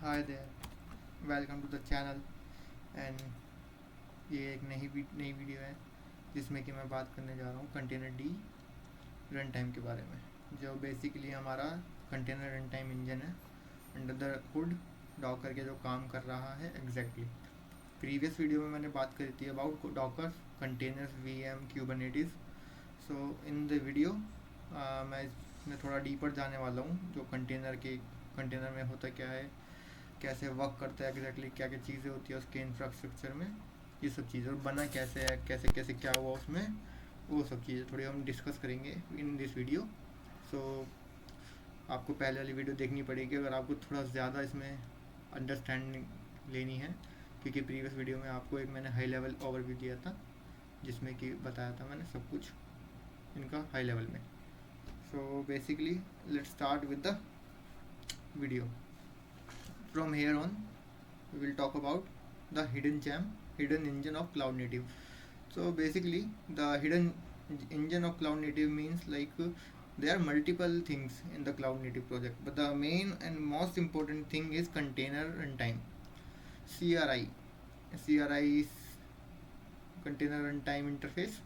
Hi there, welcome to the channel. And ये एक नई वीडियो है जिसमें कि मैं बात करने जा रहा हूँ कंटेनर डी रन टाइम के बारे में, जो बेसिकली हमारा कंटेनर रन टाइम इंजन है अंडर द हुड डॉकर के जो काम कर रहा है एग्जैक्टली। प्रीवियस वीडियो में मैंने बात करी थी about Docker containers VM Kubernetes. So in the video मैं इसमें थोड़ा डीपर जाने वाला हूँ, जो कंटेनर में होता क्या है, कैसे वर्क करता है एग्जैक्टली, क्या क्या चीज़ें होती है उसके इंफ्रास्ट्रक्चर में, ये सब चीज़ें, और बना कैसे है, कैसे कैसे क्या हुआ उसमें, वो सब चीज़ें थोड़ी हम डिस्कस करेंगे इन दिस वीडियो। सो आपको पहले वाली वीडियो देखनी पड़ेगी अगर आपको थोड़ा ज़्यादा इसमें अंडरस्टैंडिंग लेनी है, क्योंकि प्रीवियस वीडियो में आपको एक मैंने हाई लेवल ओवरव्यू दिया था जिसमें कि बताया था मैंने सब कुछ इनका हाई लेवल में। So basically let's start with the video. From here on, we will talk about the hidden engine of Cloud Native. So basically, the hidden engine of Cloud Native means there are multiple things in the Cloud Native project, but the main and most important thing is container runtime, CRI. CRI is container runtime interface.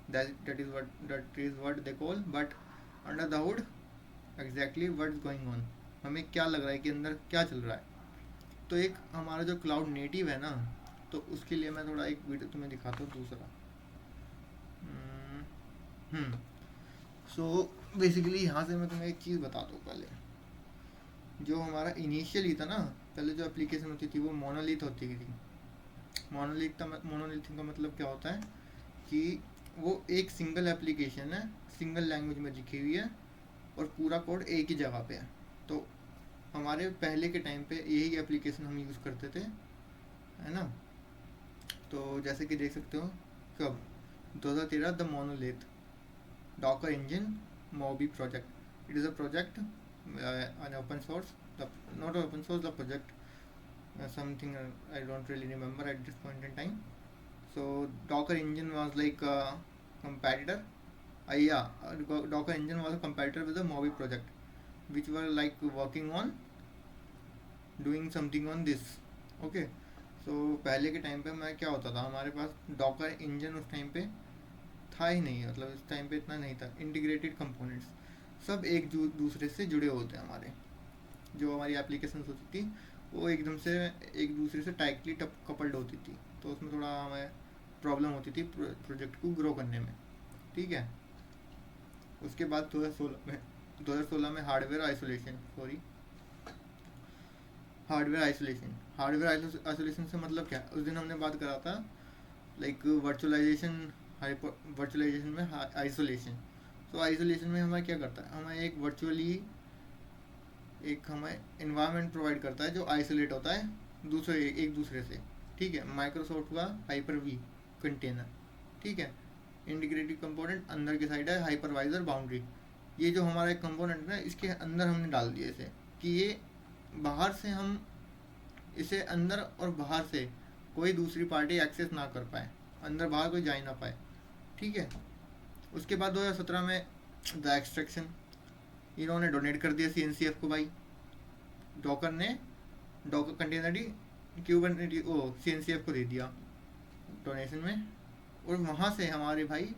That is what they call. But under the hood, exactly what's going on, हमें क्या लग रहा है कि अंदर क्या चल रहा है। तो एक हमारा जो क्लाउड नेटिव है ना, तो उसके लिए मैं थोड़ा एक वीडियो तुम्हें दिखाता हूँ दूसरा। सो बेसिकली यहाँ से मैं तुम्हें एक चीज़ बताता हूँ। पहले जो हमारा इनिशियली था ना, पहले जो एप्लीकेशन होती थी वो मोनोलिथ होती थी। मोनोलिथ का मतलब क्या होता है कि वो एक सिंगल एप्लीकेशन है, सिंगल लैंग्वेज में लिखी हुई है और पूरा कोड एक ही जगह पे है। तो हमारे पहले के टाइम पे यही एप्लीकेशन हम यूज़ करते थे, है ना। तो जैसे कि देख सकते हो, कब 2013 the monolith Docker engine Moby project. It is a project an open source, not open source, the project something I don't really remember at this point in time. So Docker engine was like a competitor. Docker engine was a competitor with the Moby project, which were like working on doing something on this. Okay. So पहले के time पे मैं क्या होता था, हमारे पास Docker engine उस time पे था ही नहीं, मतलब उस टाइम पे इतना नहीं था। इंटीग्रेटेड कंपोनेंट्स सब एक दूसरे से जुड़े होते हैं। हमारे जो हमारी एप्लीकेशन होती थी वो एकदम से एक दूसरे से टाइटली कपल्ड होती थी, तो उसमें थोड़ा हमें प्रॉब्लम होती थी प्रोजेक्ट को ग्रो करने में। ठीक है। उसके बाद 2016 में हार्डवेयर आइसोलेशन से मतलब क्या, उस दिन हमने बात करा था लाइक वर्चुअलाइजेशन में आइसोलेशन। तो आइसोलेशन में हमें क्या करता है, हमें हमें इन्वायरमेंट प्रोवाइड करता है जो आइसोलेट होता है एक दूसरे से। ठीक है। माइक्रोसॉफ्ट का हाइपर वी कंटेनर। ठीक है। इंटीग्रेटेड कंपोनेंट अंदर की साइड है, हाइपरवाइजर बाउंड्री। ये जो हमारा एक कंपोनेंट है इसके अंदर हमने डाल दिया इसे, कि ये बाहर से हम इसे अंदर और बाहर से कोई दूसरी पार्टी एक्सेस ना कर पाए, अंदर बाहर कोई जा ना पाए। ठीक है। उसके बाद 2017 में द एक्सट्रैक्शन, इन्होंने डोनेट कर दिया CNCF को भाई। डॉकर ने डॉकर कंटेनर क्यूबरनेटिस CNCF को दे दिया डोनेशन में, और वहाँ से हमारे भाई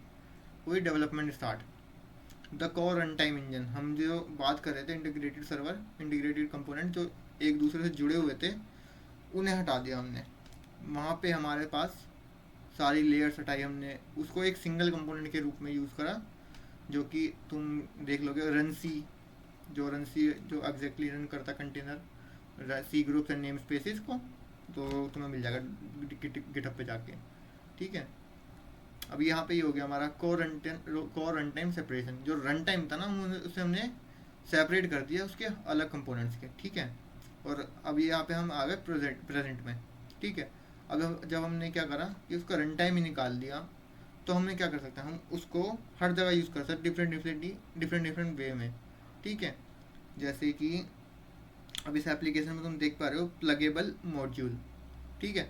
हुई development start. The core run time engine, हम जो बात कर रहे थे, इंटीग्रेटेड सर्वर, इंटीग्रेटेड कंपोनेंट जो एक दूसरे से जुड़े हुए थे, उन्हें हटा दिया हमने। वहाँ पे हमारे पास सारी लेयर्स हटाई हमने, उसको एक सिंगल कंपोनेंट के रूप में यूज़ करा, जो कि तुम देख लोगे रनसी जो एग्जैक्टली रन करता container C groups and namespaces को, तो तुम्हें मिल जाएगा गिटहब पे जाके। ठीक है। अब यहाँ पे ये हो गया हमारा कोर रन टाइम सेपरेशन। जो रन टाइम था ना उसे हमने सेपरेट कर दिया उसके अलग कंपोनेंट्स के। ठीक है। और अब यहाँ पे हम आ गए प्रेजेंट में। ठीक है। अब जब हमने क्या करा कि उसका रन टाइम ही निकाल दिया, तो हमने क्या कर सकते हैं, हम उसको हर जगह यूज़ कर सकते डिफरेंट वे में। ठीक है। जैसे कि अब इस एप्लीकेशन में तुम देख पा रहे हो प्लगेबल मॉड्यूल। ठीक है।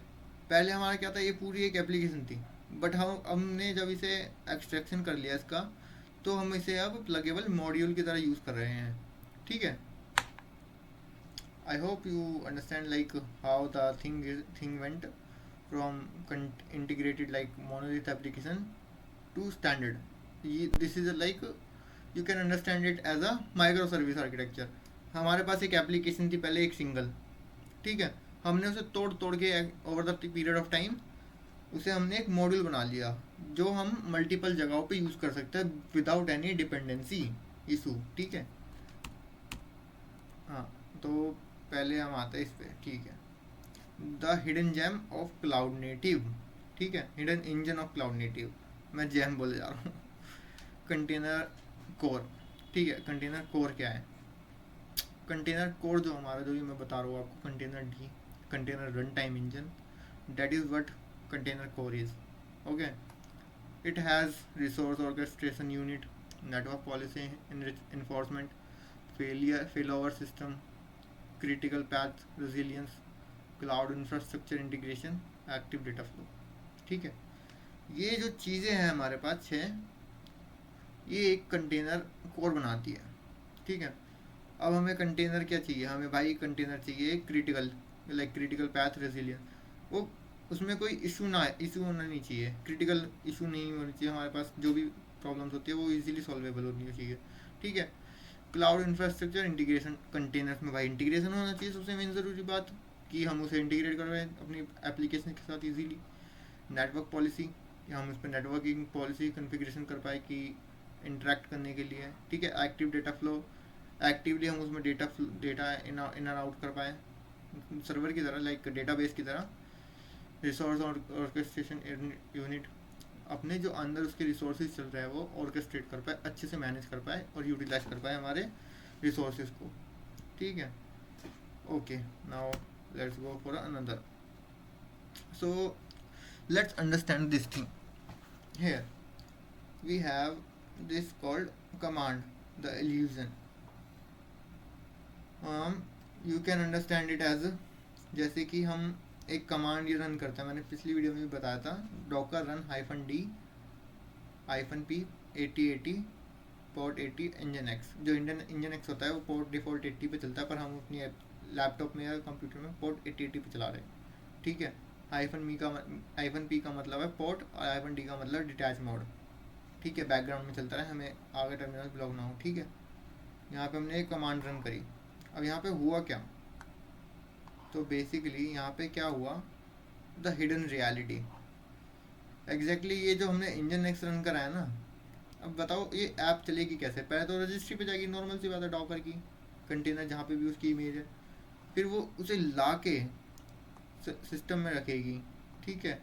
पहले हमारा क्या था, ये पूरी एक एप्लीकेशन थी, बट हमने जब इसे एक्सट्रैक्शन कर लिया इसका, तो हम इसे अब प्लगेबल मॉड्यूल की तरह यूज़ कर रहे हैं। ठीक है। I hope you understand like how the thing went from integrated like monolith application to standard. This is a like you can understand it as a micro service architecture. हमारे पास एक application थी पहले, एक सिंगल, ठीक है. हमने उसे तोड़ तोड़ के over the period of time उसे हमने एक मॉड्यूल बना लिया जो हम मल्टीपल जगहों पे यूज़ कर सकते हैं विदाउट एनी डिपेंडेंसी इशू, ठीक है. हाँ, तो पहले हम आते हैं इस पे, ठीक है. The hidden gem of cloud native, ठीक है, hidden engine of cloud native, मैं जेम बोले जा रहा हूँ. कंटेनर कोर, ठीक है. कंटेनर कोर क्या है? कंटेनर कोर जो हमारा, जो ये मैं बता रहा हूँ आपको, container D, container run time engine, that is what container core is. Okay, it has resource orchestration unit, network policy enforcement, failover system, critical path resilience, cloud infrastructure integration, active data flow, ठीक है. ये जो चीज़ें हैं हमारे पास 6, ये एक container core बनाती है, ठीक है. अब हमें कंटेनर क्या चाहिए? हमें भाई कंटेनर चाहिए critical, like critical path resilience. वो उसमें कोई इशू होना नहीं चाहिए, क्रिटिकल इशू नहीं होनी चाहिए. हमारे पास जो भी प्रॉब्लम्स होती है वो इजीली सॉल्वेबल होनी चाहिए, ठीक है. क्लाउड इंफ्रास्ट्रक्चर इंटीग्रेशन, कंटेनर्स में भाई इंटीग्रेशन होना चाहिए, सबसे मेन ज़रूरी बात कि हम उसे इंटीग्रेट कर रहे हैं अपनी एप्लीकेशन के साथ इजीली. नेटवर्क पॉलिसी, हम उस पर नेटवर्किंग पॉलिसी कन्फिग्रेशन कर पाए कि इंटरेक्ट करने के लिए, ठीक है. एक्टिव डेटा फ्लो, एक्टिवली हम उसमें डेटा इन एंड आउट कर पाए सर्वर की तरह, लाइक डेटाबेस की तरह. रिसोर्स ऑर्केस्ट्रेशन यूनिट, अपने जो अंदर उसके रिसोर्सेज चल रहे हैं वो ऑर्केस्ट्रेट कर पाए, अच्छे से मैनेज कर पाए और यूटिलाइज कर पाए हमारे रिसोर्सेज को, ठीक है. Okay, now let's go for another. So let's understand this thing. Here we have this called command, the illusion. You can understand it as, जैसे कि हम एक कमांड ये रन करता है, मैंने पिछली वीडियो में भी बताया था, Docker run -d-p 8080 port 80 engine x. जो इंजन एक्स होता है वो पोर्ट डिफ़ॉल्ट 80 पे चलता है, पर हम अपनी लैपटॉप में या कंप्यूटर में पोर्ट 8080 पे चला रहे हैं, ठीक है. -p का मतलब है पोर्ट और -d का मतलब डिटैच मोड, ठीक है. बैकग्राउंड में चलता है, हमें आगे टर्मिनल ब्लॉक ना हो, ठीक है. यहाँ पे हमने एक कमांड रन करी. अब यहाँ पे हुआ क्या? तो बेसिकली यहाँ पे क्या हुआ, द हिडन रियलिटी. एग्जैक्टली ये जो हमने इंजन एक्स रन करा है ना, अब बताओ ये ऐप चलेगी कैसे? पहले तो रजिस्ट्री पे जाएगी, नॉर्मल सी बात है, डॉकर की कंटेनर जहाँ पे भी उसकी इमेज है, फिर वो उसे ला के सिस्टम में रखेगी, ठीक है.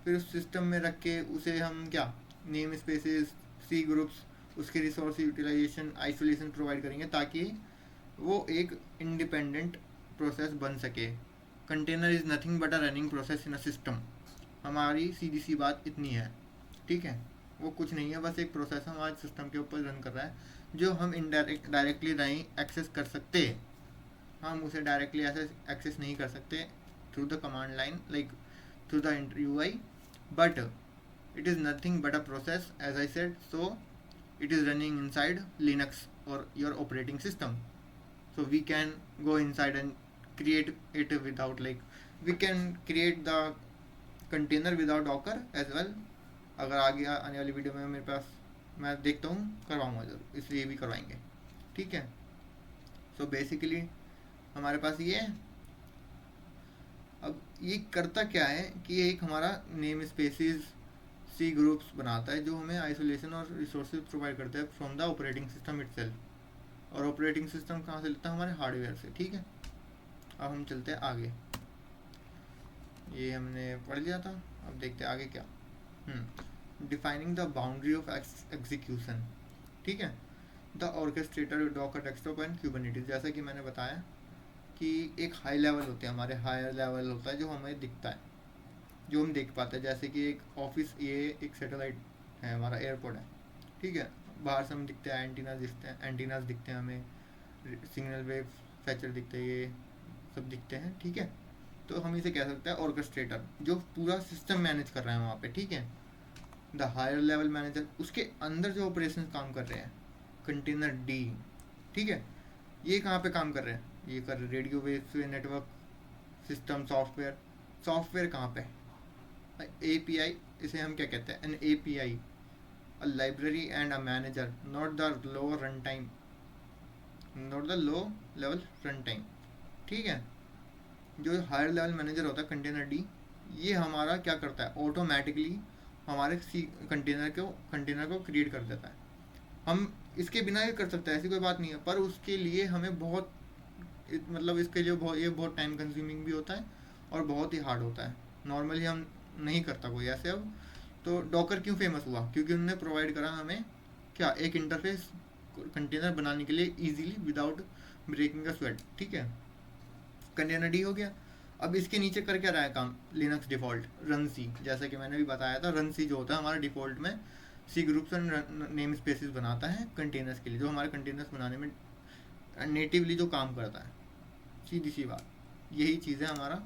फिर उस सिस्टम में रख के उसे हम क्या, नेम स्पेसेस, सी ग्रुप्स, उसके रिसोर्स यूटिलाइजेशन, आइसोलेशन प्रोवाइड करेंगे ताकि वो एक इंडिपेंडेंट प्रोसेस बन सके. Container is nothing but a running process in a system. हमारी सीधी सी बात इतनी है, ठीक है. वो कुछ नहीं है, बस एक प्रोसेस हमारे सिस्टम के ऊपर रन कर रहा है जो हम डायरेक्टली नहीं एक्सेस कर सकते. हम उसे डायरेक्टली एक्सेस नहीं कर सकते through the command line, like through the UI, but it is nothing but a process as I said. So it is running inside Linux or your operating system. So we can go inside and create it without, like we can create the container without Docker as well. अगर आगे आने वाली video में मेरे पास, मैं देखता हूँ, करवाऊँगा जरूर, इसलिए भी करवाएंगे, ठीक है. सो बेसिकली हमारे पास ये है. अब ये करता क्या है कि एक हमारा नेम स्पेसिस, सी ग्रुप्स बनाता है जो हमें आइसोलेशन और रिसोर्सेज प्रोवाइड करता है from the operating system itself. और ऑपरेटिंग सिस्टम कहाँ से लेता है? हमारे हार्डवेयर से, ठीक है. अब हम चलते हैं आगे. ये हमने पढ़ लिया था, अब देखते हैं आगे क्या. Defining the boundary of execution, ठीक है. The orchestrator, Docker, desktop and Kubernetes. जैसा कि मैंने बताया कि एक हाई लेवल होते हैं, हमारे हायर लेवल होता है जो हमें दिखता है, जो हम देख पाते हैं. जैसे कि एक ऑफिस, ये एक सैटेलाइट है, हमारा एयरपोर्ट है, ठीक है. बाहर से हम दिखते हैं, एंटीनाज दिखते हैं हमें, सिग्नल वेव फैचर दिखते हैं, ये सब दिखते हैं, ठीक है. तो हम इसे कह सकते हैं ऑर्केस्ट्रेटर, जो पूरा सिस्टम मैनेज कर रहे हैं वहाँ पे, ठीक है. द हायर लेवल मैनेजर, उसके अंदर जो ऑपरेशन काम कर रहे हैं, कंटेनर डी, ठीक है. ये कहाँ पे काम कर रहे हैं? ये कर radio wave network system software. Software कहाँ पे? एपीआई, इसे हम क्या कहते हैं? N API, a library and a manager, not the low run time, not the low level run time. ठीक है, जो हायर लेवल मैनेजर होता है कंटेनर डी, ये हमारा क्या करता है? ऑटोमेटिकली हमारे सी कंटेनर को क्रिएट कर देता है। हम इसके बिना भी कर सकते हैं, ऐसी कोई बात नहीं है, पर उसके लिए हमें बहुत मतलब इसके लिए ये बहुत टाइम कंज्यूमिंग भी होता है और बहुत ही हार्ड होता है। नॉर्मली हम नहीं करता कोई ऐसे। अब तो डॉकर क्यों फेमस हुआ? क्योंकि उन्होंने प्रोवाइड करा हमें क्या? एक इंटरफेस कंटेनर बनाने के लिए easily without breaking the sweat. ठीक है, कंटेनर डी हो गया। अब इसके नीचे कर क्या रहा है काम? लिनक्स डिफ़ॉल्ट रन सी, जैसा कि मैंने भी बताया था, रन सी जो होता है हमारा डिफ़ॉल्ट में सी ग्रुप्स एंड नेम स्पेसिस बनाता है कंटेनर्स के लिए, जो हमारे कंटेनर्स बनाने में नेटिवली जो काम करता है। सीधी सी बात, यही चीज़ है हमारा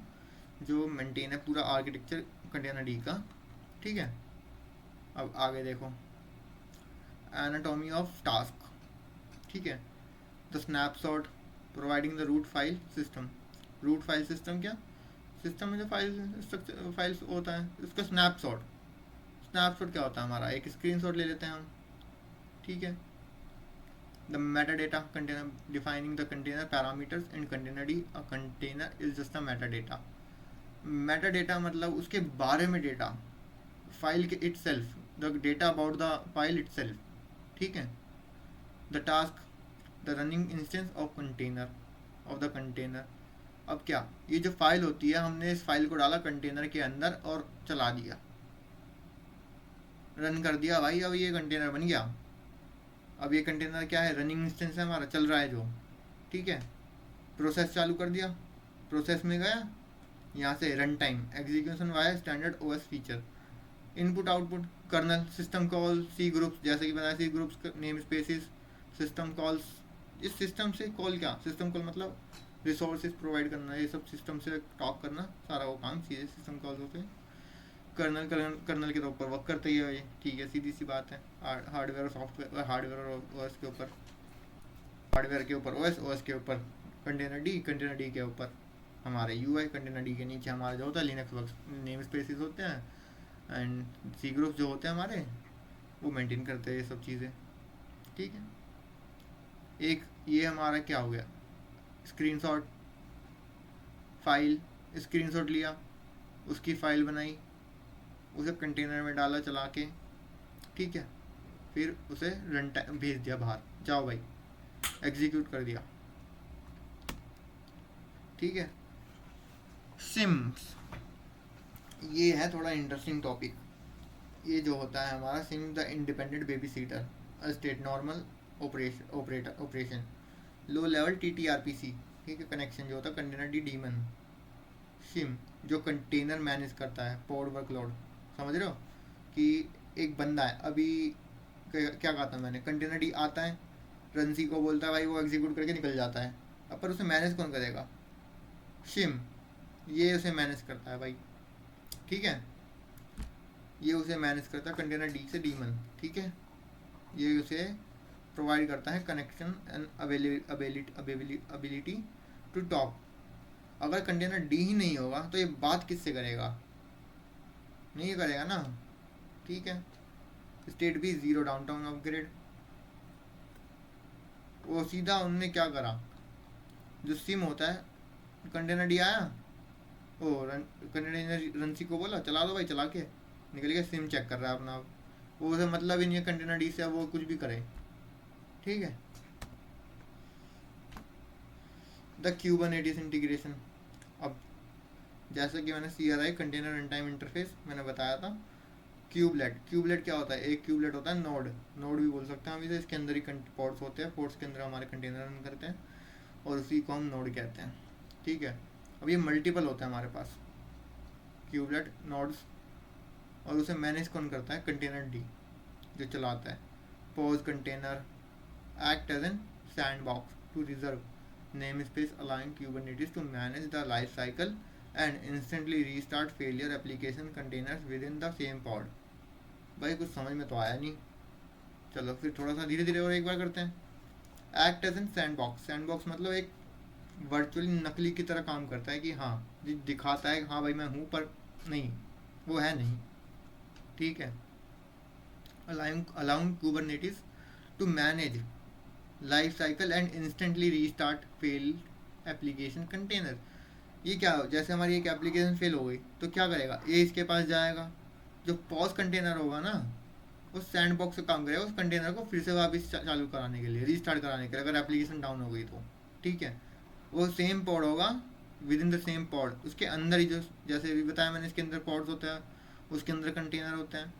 जो मेंटेन है पूरा आर्किटेक्चर कंटेनर डी का। ठीक है, अब आगे देखो, एनाटॉमी ऑफ टास्क। ठीक है, the snapshot, providing the root file system. Root file system क्या? सिस्टम में जो फाइल्स होता है, इसका स्नैपशॉट। स्नैपशॉट क्या होता है? हमारा एक स्क्रीनशॉट ले लेते हैं हम। ठीक है, the Meta data container, defining the container parameters in container D, a container is just a Meta data. Meta data मतलब उसके बारे में डेटा, फाइल के it self, the data about the file it self. ठीक है, the task, the running instance of container, of the container. अब क्या, ये जो फाइल होती है, हमने इस फाइल को डाला कंटेनर के अंदर और चला दिया, रन कर दिया भाई, अब ये कंटेनर बन गया। अब ये कंटेनर क्या है? रनिंग इंस्टेंस है हमारा, चल रहा है जो। ठीक है, प्रोसेस चालू कर दिया, प्रोसेस में गया, यहाँ से runtime, execution via standard OS feature, input output, kernel, system call, C groups, जैसे कि बताया C groups, namespaces, system calls. इस सिस्टम से कॉल क्या? सिस्टम कॉल मतलब रिसोर्सेज प्रोवाइड करना, ये सब सिस्टम से टॉक करना, सारा वो काम सीधे सिस्टम कॉल्स होते हैं। कर्नल के ऊपर वर्क करते ही है ये। ठीक है, सीधी सी बात है। हार्डवेयर और सॉफ्टवेयर, हार्डवेयर और ओएस के ऊपर, हार्डवेयर के ऊपर ओएस, ओएस के ऊपर कंटेनर डी, कंटेनर डी के ऊपर हमारे यूआई, कंटेनर डी के नीचे हमारा जो होता है लिनक्स वर्क्स नेम स्पेसिस होते हैं, एंड सी ग्रुप्स जो होते हैं हमारे, वो मेंटेन करते हैं ये सब चीज़ें। ठीक है, एक ये हमारा क्या हो गया? स्क्रीनशॉट फाइल, स्क्रीनशॉट लिया, उसकी फ़ाइल बनाई, उसे कंटेनर में डाला चला के। ठीक है, फिर उसे रन टाइम भेज दिया बाहर, जाओ भाई एग्जीक्यूट कर दिया। ठीक है, सिम्स, ये है थोड़ा इंटरेस्टिंग टॉपिक। ये जो होता है हमारा SIM, the independent baby seater, state normal operation, low level TTRPC। ठीक है, कनेक्शन जो होता है कंटेनर डी डीमन। सिम जो कंटेनर मैनेज करता है, पॉड वर्कलोड, समझ रहे हो? कि एक बंदा है, अभी क्या कहा था मैंने, कंटेनर डी आता है, रंसी को बोलता है भाई, वो एग्जीक्यूट करके निकल जाता है। अब पर उसे मैनेज कौन करेगा? सिम, ये उसे मैनेज करता है भाई। ठीक है, ये उसे मैनेज करता है कंटेनर डी से डीमन। ठीक है, ये उसे प्रोवाइड करता है connection and ability to talk. अगर कंटेनर डी ही नहीं होगा तो ये बात किससे करेगा? नहीं करेगा ना। ठीक है, स्टेट भी ज़ीरो, डाउनटाउन अपग्रेड, वो सीधा उनने क्या करा, जो सिम होता है, कंटेनर डी आया, ओ कंटेनर रंसी को बोला चला दो भाई, चला के निकल गया, सिम चेक कर रहा है अपना। वो उसे मतलब ही नहीं है कंटेनर डी से, अब वो कुछ भी करे। ठीक है, द क्यूबरनेटिस इंटीग्रेशन। अब जैसे कि मैंने CRI container run time interface मैंने बताया था, क्यूबलेट, क्यूबलेट क्या होता है? एक क्यूबलेट होता है नोड, नोड भी बोल सकते हैं हम इसे, इसके अंदर ही पोर्ट्स होते हैं, पोर्ट्स के अंदर हमारे कंटेनर रन करते हैं और उसी को हम नोड कहते हैं। ठीक है, अब ये मल्टीपल होता है हमारे पास क्यूबलेट नोड्स, और उसे मैनेज कौन करता है? कंटेनर डी जो चलाता है। Pause container act as an sandbox to reserve namespace, allowing Kubernetes to manage the life cycle and instantly restart failure application containers within the same pod। भाई कुछ समझ में तो आया नहीं, चलो फिर थोड़ा सा धीरे धीरे और एक बार करते हैं। Act as an sandbox, sandbox मतलब एक वर्चुअली नकली की तरह काम करता है कि हाँ दिखाता है हाँ भाई मैं हूँ, पर नहीं, वो है नहीं। ठीक है। allowing Kubernetes to manage life cycle and instantly restart failed application container। ये क्या हो, जैसे हमारी एक एप्लीकेशन फेल हो गई तो क्या करेगा, ये इसके पास जाएगा, जो पॉज कंटेनर होगा ना, वो सैंड बॉक्स से काम करेगा उस कंटेनर को फिर से वापस चालू कराने के लिए, रीस्टार्ट कराने के लिए, अगर एप्लीकेशन डाउन हो गई तो। ठीक है। वो सेम पॉड होगा, with in the same pod, उसके अंदर ही, जो जैसे भी बताया मैंने, इसके अंदर पॉड्स होते हैं, उसके अंदर कंटेनर होते हैं।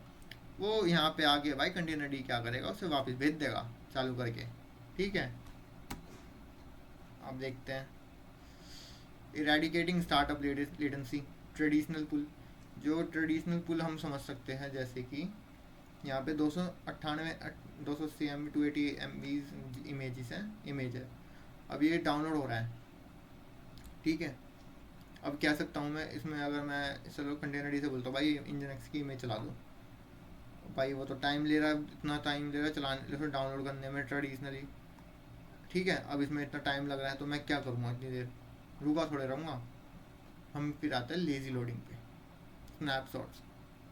वो यहाँ पे आके भाई कंटेनर डी क्या करेगा, उसे वापस भेज देगा चालू करके। ठीक है। अब देखते हैं इरेडिकेटिंग स्टार्टअप लेटेंसी। ट्रेडिशनल पुल, जो ट्रेडिशनल पुल हम समझ सकते हैं, जैसे कि यहाँ पे 280 MB 280 MB इमेज है। अब ये डाउनलोड हो रहा है। ठीक है। अब कह सकता हूँ मैं इसमें, अगर मैं चलो कंटेनर डी से बोलता हूँ भाई इंजन एक्स की इमेज चला दो, भाई वो तो टाइम ले रहा है, इतना टाइम ले रहा है चलाने, फिर डाउनलोड करने में ट्रेडिशनली। ठीक है। अब इसमें इतना टाइम लग रहा है तो मैं क्या करूँगा, इतनी देर रुका थोड़े रहूँगा। हम फिर आते हैं लेजी लोडिंग पे। स्नैपशॉट्स,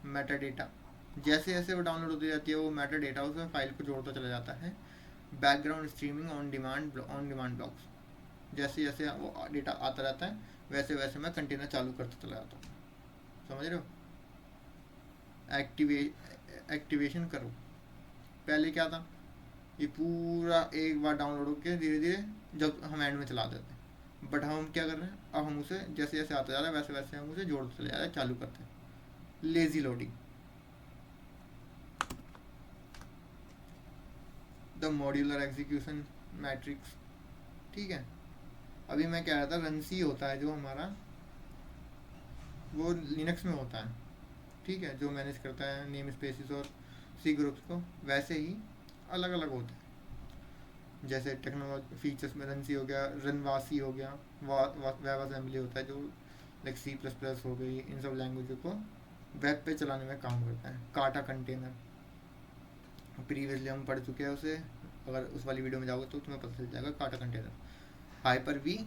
मेटा डेटा, जैसे जैसे वो डाउनलोड होती जाती है वो मेटा डेटा उसमें फाइल को जोड़ता चला जाता है। Background streaming on demand blocks, जैसे जैसे वो डेटा आता रहता है वैसे वैसे मैं कंटेनर चालू करता चला जाता हूँ। समझ रहे हो। एक्टिवेशन करो, पहले क्या था, ये पूरा एक बार डाउनलोड होकर धीरे धीरे जब हम एंड में चला देते हैं, बट हम क्या कर रहे हैं, अब हम उसे जैसे जैसे आता जा रहा है वैसे वैसे हम उसे जोड़ते चले जा रहे हैं, चालू करते हैं। Lazy loading, the modular execution matrix. ठीक है। अभी मैं कह रहा था रनसी होता है जो हमारा, वो लिनक्स में होता है। ठीक है। जो मैनेज करता है नेम स्पेसिस और सी ग्रुप्स को, वैसे ही अलग अलग होते हैं। जैसे टेक्नोलॉजी फीचर्स में रनसी हो गया, रनवासी हो गया, वेब असेंबली होता है जो लाइक C++ हो गई, इन सब लैंग्वेज को वेब पे चलाने में काम करता है। काटा कंटेनर, प्रीवियसली हम पढ़ चुके हैं उसे, अगर उस वाली वीडियो में जाओगे तो तुम्हें पता चल जाएगा। Kata container, hyper V,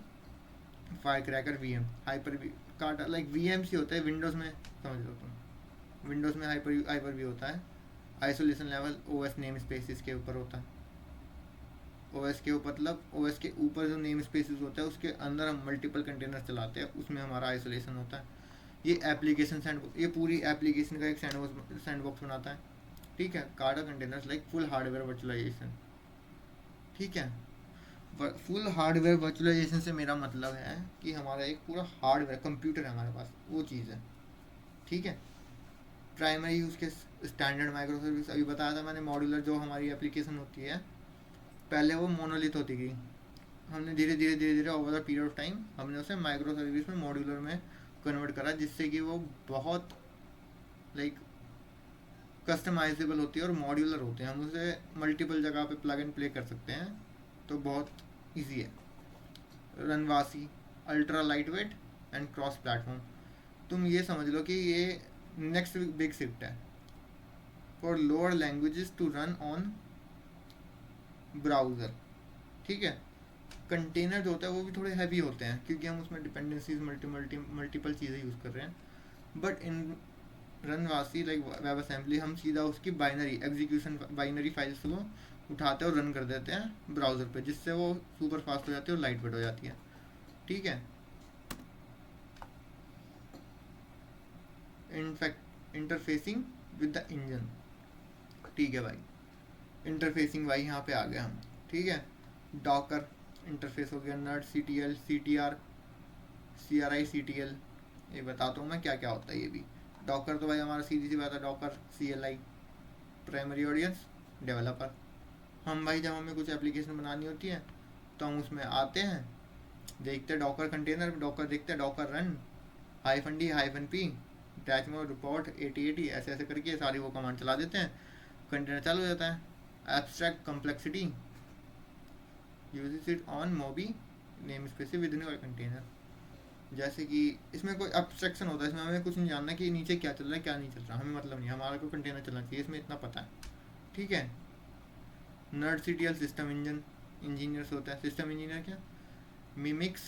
firecracker VM। Hyper V Kata like VMC होता है विंडोज़ में, समझ लो तुम, विंडोज़ में हाइपर वी होता है। Isolation level OS namespaces के ऊपर होता है। OS के ऊपर मतलब OS के ऊपर जो नेम स्पेसिस होता है उसके अंदर हम मल्टीपल कंटेनर चलाते हैं, उसमें हमारा आइसोलेशन होता है। ये एप्लीकेशन ये पूरी एप्लीकेशन का एक सैंडबॉक्स बनाता है। ठीक है। Kata containers like full hardware virtualization. ठीक है। फुल हार्डवेयर वर्चुअलाइजेशन से मेरा मतलब है कि हमारा एक पूरा हार्डवेयर कंप्यूटर है हमारे पास, वो चीज़ है। ठीक है। प्राइमरी यूज़ के स्टैंडर्ड माइक्रो सर्विस, अभी बताया था मैंने, मॉड्यूलर जो हमारी एप्लीकेशन होती है, पहले वो मोनोलिथ होती थी, हमने धीरे धीरे धीरे धीरे over the period of time हमने उसे माइक्रो सर्विस में, मॉड्यूलर में कन्वर्ट करा, जिससे कि वो बहुत लाइक कस्टमाइजेबल होती है और मॉड्यूलर होते हैं, हम उसे मल्टीपल जगह पे प्लग एंड प्ले कर सकते हैं, तो बहुत इजी है। Runwasi, ultra lightweight and cross platform. तुम ये समझ लो कि ये नेक्स्ट बिग शिफ्ट है for lower languages to run on browser. ठीक है। कंटेनर जो होता है वो भी थोड़े हैवी होते हैं क्योंकि हम उसमें डिपेंडेंसीज मल्टीपल चीज़ें यूज़ कर रहे हैं, but in runwasi like WebAssembly हम सीधा उसकी बाइनरी एग्जीक्यूशन, बाइनरी फाइल्स को उठाते हैं और रन कर देते हैं ब्राउज़र पे, जिससे वो सुपर फास्ट हो जाती है और लाइट वेट हो जाती है। ठीक है। In fact interfacing with the engine. ठीक है भाई, इंटरफेसिंग भाई यहाँ पे आ गया हम। ठीक है। डॉकर इंटरफेस हो गया, नट CTL CTR CRI CTL, ये बताता हूँ मैं क्या क्या होता है ये भी। डॉकर तो भाई हमारा सीधी सी बात है, Docker CLI, primary audience developer. हम भाई जब हमें कुछ एप्लीकेशन बनानी होती है तो हम उसमें आते हैं, देखते हैं डॉकर कंटेनर, डॉकर देखते हैं, डॉकर रन -D -P डैचमो रिपोर्ट 8080 ऐसे ऐसे करके सारी वो कमांड चला देते हैं, कंटेनर चालू हो जाता है। Abstract complexity uses it on Moby namespace within container. जैसे कि इसमें कोई अब्स्ट्रैक्शन होता है, इसमें हमें कुछ नहीं जानना कि नीचे क्या चल रहा है क्या नहीं चल रहा, हमें मतलब नहीं, हमारा को कंटेनर चलना चाहिए, इसमें इतना पता है। ठीक है। नट CTL सिस्टम इंजीनियर्स होता है। सिस्टम इंजीनियर क्या, mimics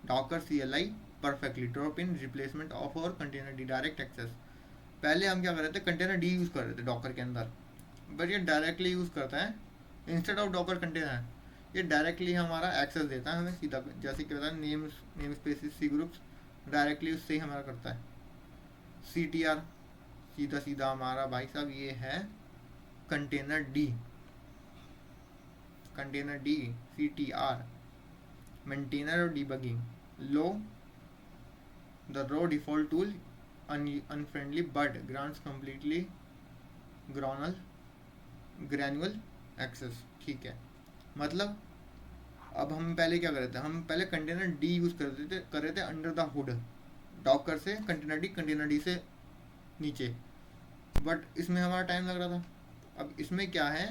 Docker CLI perfectly. Drop in replacement of our container D direct access. पहले हम क्या कर रहे थे, कंटेनर डी यूज़ कर रहे थे डॉकर के अंदर, बट ये डायरेक्टली यूज़ करता है इंस्टेड ऑफ डॉकर कंटेनर। ये डायरेक्टली हमारा एक्सेस देता है हमें सीधा, जैसे कि होता है नेम स्पेसिस सी ग्रुप्स, डायरेक्टली उससे ही हमारा करता है। CTR सीधा सीधा हमारा भाई साहब ये है कंटेनर डी, CTR मेंटेनर और debugging. Low the raw default tool unfriendly but grants completely granular access। ठीक है, मतलब अब हम पहले क्या कर रहे थे, हम पहले कंटेनर डी यूज़ कर रहे थे अंडर द हुड डॉकर से कंटेनर डी से नीचे, बट इसमें हमारा टाइम लग रहा था। अब इसमें क्या है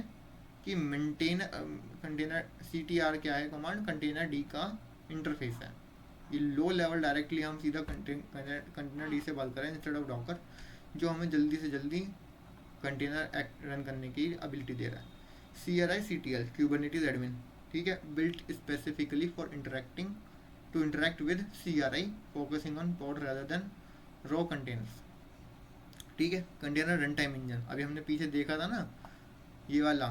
कि कंटेनर CTR क्या है कमांड, कंटेनर डी का इंटरफेस है। ये लो लेवल डायरेक्टली हम सीधा कंटेनर डी से बात करें इंस्टेड ऑफ डॉकर, जो हमें जल्दी से जल्दी कंटेनर रन करने की एबिलिटी दे रहा है। CRI CTL Kubernetes एडमिन, ठीक है, built specifically for interact with CRI, focusing on pod rather than raw containers. ठीक है, कंटेनर रन टाइम इंजन, अभी हमने पीछे देखा था ना ये वाला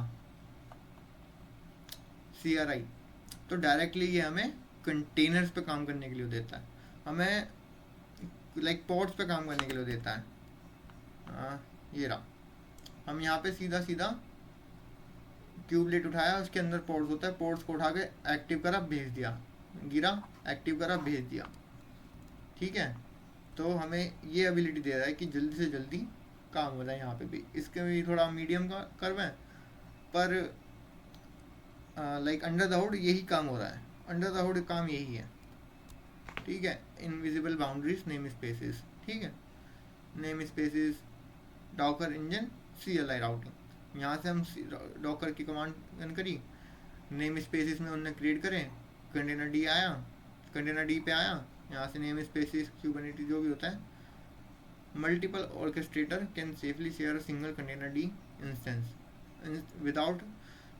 CRI, तो डायरेक्टली ये हमें कंटेनर्स पे काम करने के लिए देता है, हमें लाइक पॉड्स पे काम करने के लिए देता है। ये रहा, हम यहाँ पे सीधा सीधा क्यूबलेट उठाया, उसके अंदर पॉड्स होता है, पॉड्स को उठा के एक्टिव करा भेज दिया, गिरा एक्टिव करा भेज दिया। ठीक है, तो हमें ये एबिलिटी दे रहा है कि जल्दी से जल्दी काम हो जाए। यहाँ पे भी इसके भी थोड़ा मीडियम का कर्व है, पर लाइक अंडर द हुड यही काम हो रहा है, अंडर द हुड काम यही है। ठीक है, इनविजिबल बाउंड्रीज नेम स्पेसेस, ठीक है, name spaces Docker engine CLI routing, यहाँ से हम डॉकर की कमांड रन करी, नेम स्पेसेस में उन्होंने क्रिएट करें, कंटेनर डी आया, कंटेनर डी पे आया, यहाँ से नेम स्पेसेस क्यूबरनेटिस जो भी होता है, multiple orchestrator can safely share a single container D instance without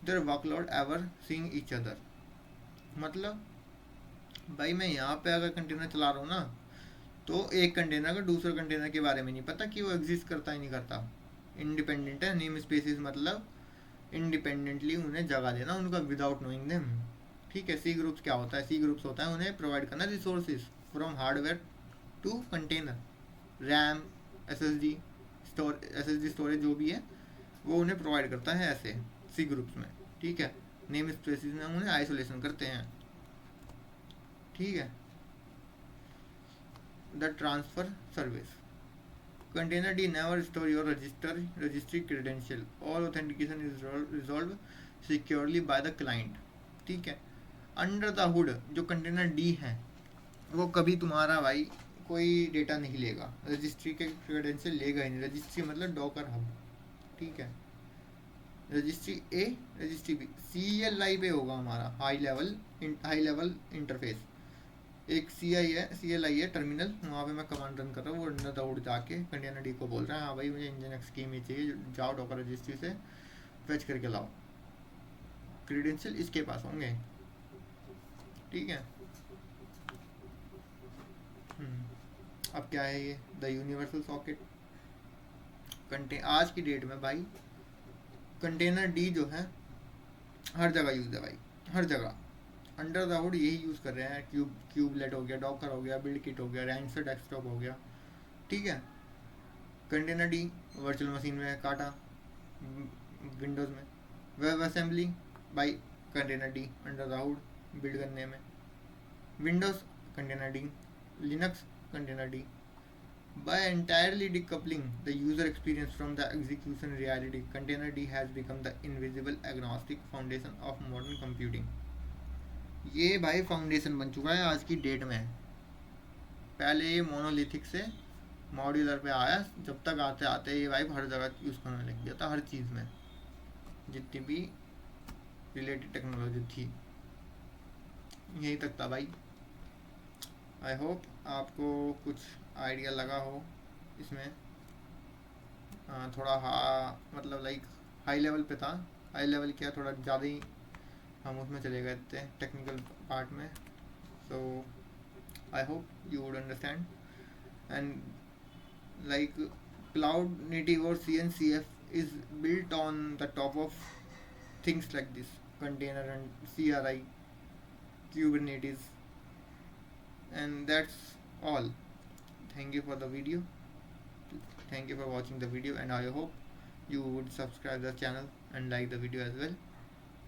their workload ever seeing each other. मतलब भाई मैं यहाँ पे अगर कंटेनर चला रहा हूँ ना, तो एक कंटेनर का दूसरे कंटेनर के बारे में नहीं पता कि वो एग्जिस्ट करता ही नहीं करता, इंडिपेंडेंट है। नेम स्पेसेस मतलब इंडिपेंडेंटली उन्हें जगह देना उनका विदाउट नोइंग देम। ठीक है, सी ग्रुप्स क्या होता है, सी ग्रुप्स होता है उन्हें प्रोवाइड करना resources from hardware to container, RAM SSD storage जो भी है वो उन्हें प्रोवाइड करता है ऐसे सी ग्रुप्स में। ठीक है, नेम स्पेसेस में हम उन्हें आइसोलेशन करते हैं। ठीक है, the transfer service container D never store your registry credential, all authentication is resolve securely by the client. ठीक है, अंडर द हुड जो कंटेनर डी है वो कभी तुम्हारा भाई कोई डेटा नहीं लेगा, रजिस्ट्री के क्रेडेंशियल लेगा ही नहीं। रजिस्ट्री मतलब डॉकर हब। ठीक है, रजिस्ट्री ए रजिस्ट्री बी CLI पे होगा हमारा हाई लेवल इंटरफेस। एक CLI है टर्मिनल, वहाँ पे मैं कमांड रन कर रहा हूँ, वो अंडर द हुड जाके कंटेनर डी को बोल रहा है हाँ भाई मुझे इंजन एक्स की में चाहिए, जाओ डॉकर रजिस्ट्री से फेच करके लाओ, क्रेडेंशियल इसके पास होंगे। ठीक है, अब क्या है ये द यूनिवर्सल सॉकेट। आज की डेट में भाई कंटेनर डी जो है हर जगह यूज है भाई, हर जगह अंडर द हुड यही यूज़ कर रहे हैं। क्यूबलेट हो गया, डॉकर हो गया, बिल्ड किट हो गया, रैंसर डेस्कटॉप हो गया। ठीक है, कंटेनर डी वर्चुअल मशीन में काटा, विंडोज़ में web assembly by container D under the hood build करने में, Windows container D, Linux container D. By entirely decoupling the user experience from the execution reality, Container D has become the invisible agnostic foundation of modern computing. ये भाई foundation बन चुका है आज की date में। पहले ये मोनोलिथिक से मॉड्यूलर पे आया, जब तक आते आते ये भाई हर जगह यूज़ करने लग गया था, हर चीज़ में जितनी भी रिलेटेड टेक्नोलॉजी थी यहीं तक था भाई। आई होप आपको कुछ आइडिया लगा हो इसमें। थोड़ा मतलब लाइक हाई लेवल पे था, हाई लेवल क्या थोड़ा ज़्यादा ही हम उसमें चले गए थे टेक्निकल पार्ट में। So I hope you would understand. And like Cloud Native or CNCF is built on the top of things like this: container and CRI, Kubernetes, and that's all. Thank you for the video. Thank you for watching the video, and I hope you would subscribe the channel and like the video as well.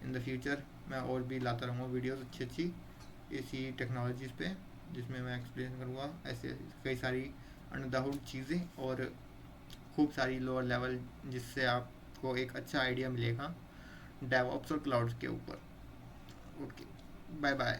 In the future मैं और भी लाता रहूँगा videos अच्छी अच्छी इसी technologies पे, जिसमें मैं एक्सप्लेन करूँगा ऐसे कई सारी अंडर द हुड चीज़ें और खूब सारी लोअर लेवल, जिससे आपको एक अच्छा आइडिया मिलेगा डेवऑप्स और क्लाउड्स के ऊपर. Okay, bye bye.